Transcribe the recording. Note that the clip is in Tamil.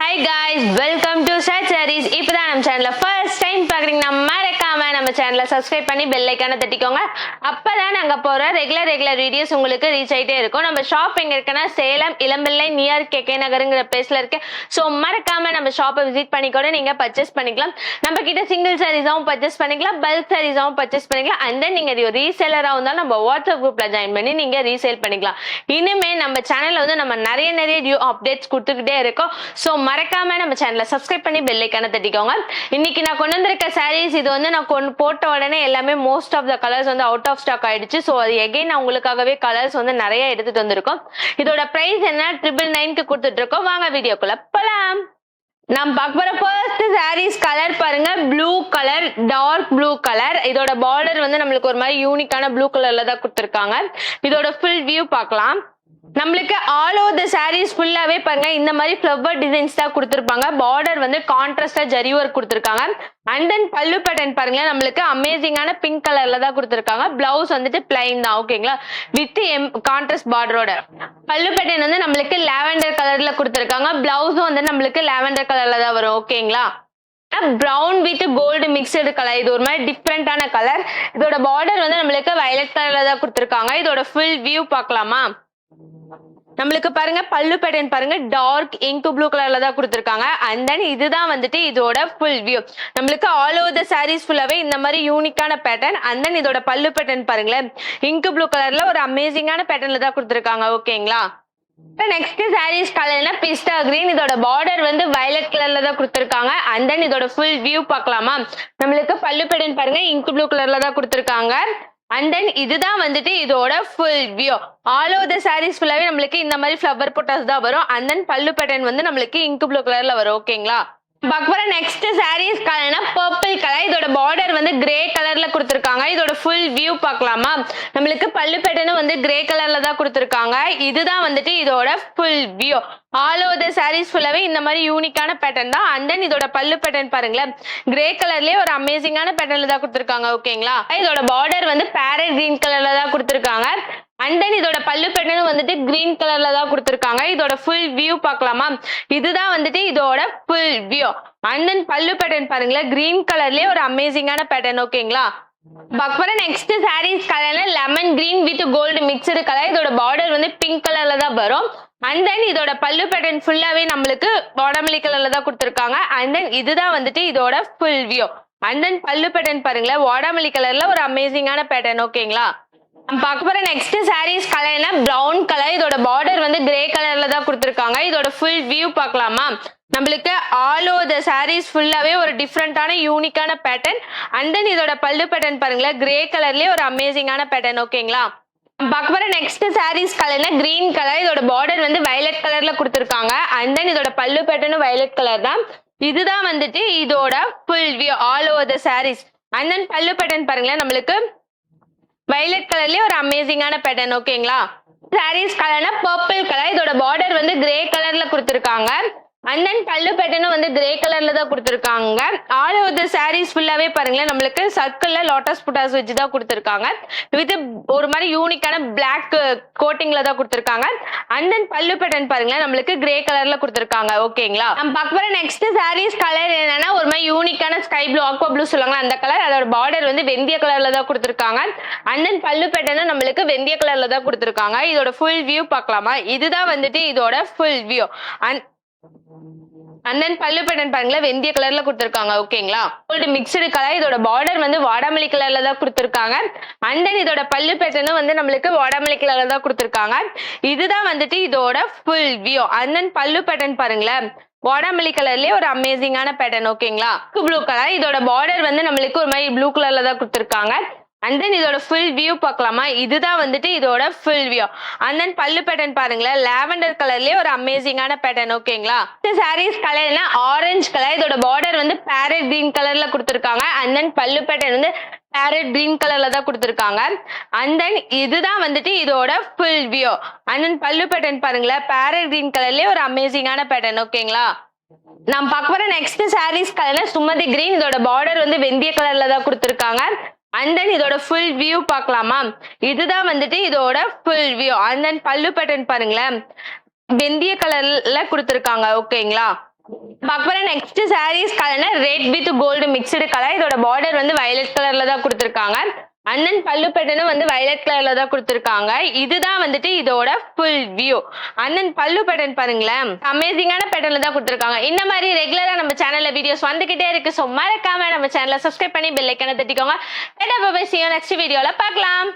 Hi guys, welcome to Set Sarees. இப்பதான் நம்ம சேனலை ஃபர்ஸ்ட் டைம் பாக்குறீங்கன்னா மறக்காம நம்ம சேனலை சப்ஸ்கிரைப் பண்ணி பெல் ஐக்கானை தட்டிக்கோங்க. அப்பதான் நாங்க போற ரெகுலர் வீடியோஸ் உங்களுக்கு ரீச் ஆயிட்டே இருக்கும். நம்ம ஷாப் எங்க இருக்குன்னா சேலம் இளம்பிள்ளை நியர் கே நகருங்கிற பிளேஸ்ல இருக்கு. ஸோ மறக்காம நம்ம ஷாப்பை விசிட் பண்ணி கூட நீங்க பர்ச்சேஸ் பண்ணிக்கலாம். நம்ம கிட்ட சிங்கிள் சாரீஸாவும் பர்ச்சேஸ் பண்ணிக்கலாம், பல்க் சாரீஸாவும் பர்ச்சேஸ் பண்ணிக்கலாம். அண்ட் தென் நீங்க ரீசேலரா இருந்தாலும் நம்ம வாட்ஸ்அப் குரூப்ல ஜாயின் பண்ணி நீங்க ரீசேல் பண்ணிக்கலாம். இனிமே நம்ம சேனல்ல வந்து நம்ம நிறைய நியூ அப்டேட்ஸ் கொடுத்துக்கிட்டே இருக்கோம். ஸோ மறக்காம நம்ம சேனலை சப்ஸ்கிரைப் பண்ணி பெல் ஐக்கானை தட்டிக்கோங்க. இன்னைக்கு நான் கொண்டு வந்திருக்க சாரீஸ் இது வந்து நான் போட்ட உடனே எல்லாமே மோஸ்ட் ஆஃப் த கலர்ஸ் வந்து அவுட் ஆஃப் ஸ்டாக் ஆயிடுச்சு. ஸோ அது எகைன் நான் உங்களுக்காகவே கலர்ஸ் வந்து நிறைய எடுத்துட்டு வந்திருக்கோம். இதோட பிரைஸ் என்ன 999 கொடுத்துட்டு இருக்கோம். வாங்க வீடியோக்குள்ள போலாம். நம்ம பார்க்க போற ஃபர்ஸ்ட் சாரீஸ் கலர் பாருங்க, blue colour, dark blue colour. இதோட பார்டர் வந்து நம்மளுக்கு ஒரு மாதிரி யூனிக்கான ப்ளூ கலர்ல தான் கொடுத்துருக்காங்க. இதோட ஃபுல் வியூ பார்க்கலாம். நம்மளுக்கு ஆல் ஓவர் த சாரீஸ் ஃபுல்லாவே பாருங்க இந்த மாதிரி ஃப்ளவர் டிசைன்ஸ் தான் கொடுத்துருப்பாங்க. பார்டர் வந்து கான்ட்ராஸ்டா ஜரி ஒர்க் கொடுத்துருக்காங்க. அண்ட் தென் பல்லு பேட்டர்ன் பாருங்களேன், நம்மளுக்கு அமேசிங்கான பிங்க் கலர்ல தான் கொடுத்துருக்காங்க. பிளவுஸ் வந்துட்டு பிளைன் தான், ஓகேங்களா, வித் கான்ட்ராஸ்ட் பார்டரோட. பல்லு பேட்டர்ன் வந்து நம்மளுக்கு லாவெண்டர் கலர்ல கொடுத்துருக்காங்க. பிளவுஸும் வந்து நம்மளுக்கு லாவெண்டர் கலர்ல தான் வரும், ஓகேங்களா. Brown with gold mixed colour, இது ஒரு மாதிரி டிஃப்ரெண்டான கலர். இதோட பார்டர் வந்து நம்மளுக்கு வயலட் கலர்ல தான் கொடுத்துருக்காங்க. இதோட ஃபுல் வியூ பார்க்கலாமா. நம்மளுக்கு பாருங்க பல்லு பேட்டர்ன் பாருங்க, டார்க் இங்க் ப்ளூ கலர்ல தான் கொடுத்துருக்காங்க. அண்ட் தென் இதுதான் வந்துட்டு இதோட ஃபுல் வியூ. நம்மளுக்கு ஆல் ஓவர் த சாரீஸ் ஃபுல்லாவே இந்த மாதிரி யூனிக்கான பேட்டர்ன். அண்ட் தென் இதோட பல்லு பேட்டர்ன் பாருங்களேன், இங்க் ப்ளூ கலர்ல ஒரு அமேசிங்கான பேட்டர்ன்ல தான் கொடுத்துருக்காங்க, ஓகேங்களா. நெக்ஸ்ட் சாரீஸ் கலர்னா பிஸ்டா கிரீன். இதோட பார்டர் வந்து வயலட் கலர்ல தான் கொடுத்துருக்காங்க. அண்ட் தென் இதோட ஃபுல் வியூ பார்க்கலாமா. நம்மளுக்கு பல்லு பேட்டர்ன் பாருங்க, இங்க் ப்ளூ கலர்ல தான் கொடுத்துருக்காங்க. அண்ட் தென் இதுதான் வந்துட்டு இதோட full view. All over the sarees ஃபுல்லாவே நம்மளுக்கு இந்த மாதிரி ஃப்ளவர் போட்டோஸ் தான் வரும். அண்ட் தென் பல்லு பேட்டர்ன் வந்து நம்மளுக்கு இங்க் ப்ளூ கலர்ல வரும், ஓகேங்களா. பார்க்க நெக்ஸ்ட் சாரீஸ் கலர்னா பர்பிள் கலர். இதோட பார்டர் வந்து கிரே கலர்ல கொடுத்துருக்காங்க. இதோட ஃபுல் வியூ பார்க்கலாமா. நம்மளுக்கு பல்லு பேட்டர்னும் வந்து கிரே கலர்ல தான் கொடுத்துருக்காங்க. இதுதான் வந்துட்டு இதோட full view. All over the sarees ஃபுல்லாவே இந்த மாதிரி யூனிக்கான பேட்டர்ன் தான். அண்ட் தென் இதோட பல்லு பேட்டர்ன் பாருங்களேன், கிரே கலர்லயே ஒரு அமேசிங்கான பேட்டர்ன்ல தான் கொடுத்துருக்காங்க, ஓகேங்களா. இதோட பார்டர் வந்து பேரட் கிரீன் கலர்ல தான் கொடுத்துருக்காங்க. அண்ட் தென் இதோட பல்லு பேட்டர்ன் வந்துட்டு கிரீன் கலர்ல தான் கொடுத்துருக்காங்க. இதோட ஃபுல் வியூ பார்க்கலாமா. இதுதான் வந்துட்டு இதோட ஃபுல் வியூ. அண்ட் தென் பல்லு பேட்டர்ன் பாருங்களேன், கிரீன் கலர்லயே ஒரு அமேசிங்கான பேட்டர்ன், ஓகேங்களா. பார்க்க நெக்ஸ்ட் சாரீஸ் கலர்ல lemon green with gold mixed colour. இதோட பார்டர் வந்து பிங்க் கலர்ல தான் வரும். அண்ட் தென் இதோட பல்லு பேட்டர்ன் ஃபுல்லாவே நம்மளுக்கு வாடாமல்லி கலர்ல தான் கொடுத்துருக்காங்க. அண்ட் தென் இதுதான் வந்துட்டு இதோட ஃபுல் வியூ. அண்ட் தென் பல்லு பேட்டர்ன் பாருங்களேன், வாடாமல்லி கலர்ல ஒரு அமேசிங்கான பேட்டர்ன், ஓகேங்களா. பார்க்க போற நெக்ஸ்ட் சாரீஸ் கலர்னா பிரவுன் கலர். இதோட பார்டர் வந்து கிரே கலர்ல தான் கொடுத்துருக்காங்க. இதோட ஃபுல் வியூ பார்க்கலாமா. நம்மளுக்கு ஆல் ஓவர் த சாரீஸ் ஃபுல்லாவே ஒரு டிஃப்ரெண்டான யூனிக்கான பேட்டர்ன். அண்ட் தென் இதோட பல்லு பேட்டர்ன் பாருங்களேன், கிரே கலர்லயே ஒரு அமேசிங்கான பேட்டர்ன், ஓகேங்களா. பார்க்க போற நெக்ஸ்ட் சாரீஸ் கலர்னா கிரீன் கலர். இதோட பார்டர் வந்து வயலட் கலர்ல கொடுத்துருக்காங்க. அண்ட் தென் இதோட பல்லு பேட்டர்னும் வயலட் கலர் தான். இதுதான் வந்துட்டு இதோட full view all over the sarees. And then பல்லு பேட்டர்ன் பாருங்களேன், நம்மளுக்கு வயலட் கலர்லயே ஒரு அமேசிங்கான பேட்டர்ன், ஓகேங்களா. சாரீஸ் கலர்னா பர்பிள் கலர். இதோட பார்டர் வந்து கிரே கலர்ல கொடுத்துருக்காங்க. அண்ட் தென் பல்லு பேட்டர்னும் வந்து கிரே கலர்ல தான் கொடுத்துருக்காங்க. ஆல் ஓவர் த சாரீஸ் ஃபுல்லாவே பாருங்களேன், நம்மளுக்கு சர்க்கிள்ல லோட்டஸ் புட்டாஸ் வச்சு தான் கொடுத்துருக்காங்க. வித் ஒரு மாதிரி யூனிக்கான பிளாக் கோட்டிங்ல தான் கொடுத்துருக்காங்க. அண்ட் தென் பல்லு பேட்டர்ன் பாருங்களேன், நம்மளுக்கு கிரே கலர்ல கொடுத்துருக்காங்க, ஓகேங்களா. நம்ம பார்க்க போற நெக்ஸ்ட் சாரீஸ் கலர் என்னன்னா ஒரு மாதிரி யூனிக்கான ஸ்கை ப்ளூ, ஆக்வா ப்ளூ சொல்லுவாங்க அந்த கலர். அதோட பார்டர் வந்து வெந்திய கலர்ல தான் கொடுத்துருக்காங்க. அண்ட் தென் பல்லு பேட்டர்னும் நம்மளுக்கு வெந்திய கலர்ல தான் கொடுத்துருக்காங்க. இதோட ஃபுல் வியூ பார்க்கலாமா. இதுதான் வந்துட்டு இதோட ஃபுல் வியூ. அண்ட் தென் பல்லு பேட்டர்ன் பாருங்களேன், வெந்திய கலர்ல கொடுத்துருக்காங்க, ஓகேங்களா. Gold mixed colour. இதோட பார்டர் வந்து வாடாமல்லி கலர்ல தான் கொடுத்துருக்காங்க. அண்ட் தென் இதோட பல்லு பேட்டர்னும் வந்து நம்மளுக்கு வாடாமல்லி கலர்ல தான் கொடுத்துருக்காங்க. இதுதான் வந்துட்டு இதோட ஃபுல் வியூ. அண்ட் தென் பல்லு பேட்டர்ன் பாருங்களேன், வாடாமல்லி கலர்லயே ஒரு அமேசிங்கான பேட்டர்ன், ஓகேங்களா. Blue colour. இதோட பார்டர் வந்து நம்மளுக்கு ஒரு மாதிரி ப்ளூ கலர்ல தான் கொடுத்துருக்காங்க. அண்ட் தென் இதோட ஃபுல் வியூ பார்க்கலாமா. இதுதான் வந்துட்டு இதோட ஃபுல் வியூ. அண்ட் தென் பல்லு பேட்டர்ன் பாருங்களேன், லாவெண்டர் கலர்லயே ஒரு அமேசிங்கான பேட்டர்ன், ஓகேங்களா. சாரீஸ் கலர்னா ஆரஞ்சு கலர். இதோட பார்டர் வந்து பேரட் கிரீன் கலர்ல கொடுத்துருக்காங்க. அண்ட் தென் பல்லு பேட்டர்ன் வந்து பேரட் கிரீன் கலர்ல தான் கொடுத்துருக்காங்க. அண்ட் தென் இதுதான் வந்துட்டு இதோட ஃபுல் வியூ. அண்ட் தென் பல்லு பேட்டர்ன் பாருங்களேன், பேரட் கிரீன் கலர்லயே ஒரு அமேசிங்கான பேட்டர்ன், ஓகேங்களா. நம்ம பார்க்க போற நெக்ஸ்ட் சாரீஸ் கலர்னா சுமதி கிரீன். இதோட பார்டர் வந்து வெந்திய கலர்ல தான் கொடுத்துருக்காங்க. அண்ட் தென் இதோட ஃபுல் வியூ பார்க்கலாமா. இதுதான் வந்துட்டு இதோட ஃபுல் வியூ. அண்ட் தென் பல்லு பேட்டர்ன் பாருங்களேன், வெந்திய கலர்ல கொடுத்துருக்காங்க, ஓகேங்களா. பார்க்க போற நெக்ஸ்ட் சாரீஸ் கலர்னா red with gold mixed colour. இதோட பார்டர் வந்து வயலட் கலர்ல தான் கொடுத்துருக்காங்க. அண்ணன் பல்லு பேட்டர்னும் வந்து வயலட் கலர்ல தான் கொடுத்துருக்காங்க. இதுதான் வந்துட்டு இதோட ஃபுல் வியூ. அண்ணன் பல்லு பேட்டர்ன் பாருங்களேன், அமேசிங்கான பேட்டர்ன்ல தான் கொடுத்துருக்காங்க. இந்த மாதிரி ரெகுலரா நம்ம சேனல்ல வீடியோஸ் வந்துகிட்டே இருக்கு. ஸோ மறக்காம நம்ம சேனலை சப்ஸ்கிரைப் பண்ணி பெல் ஐக்கானை தட்டிக்கோங்க. நெக்ஸ்ட் வீடியோல பார்க்கலாம்.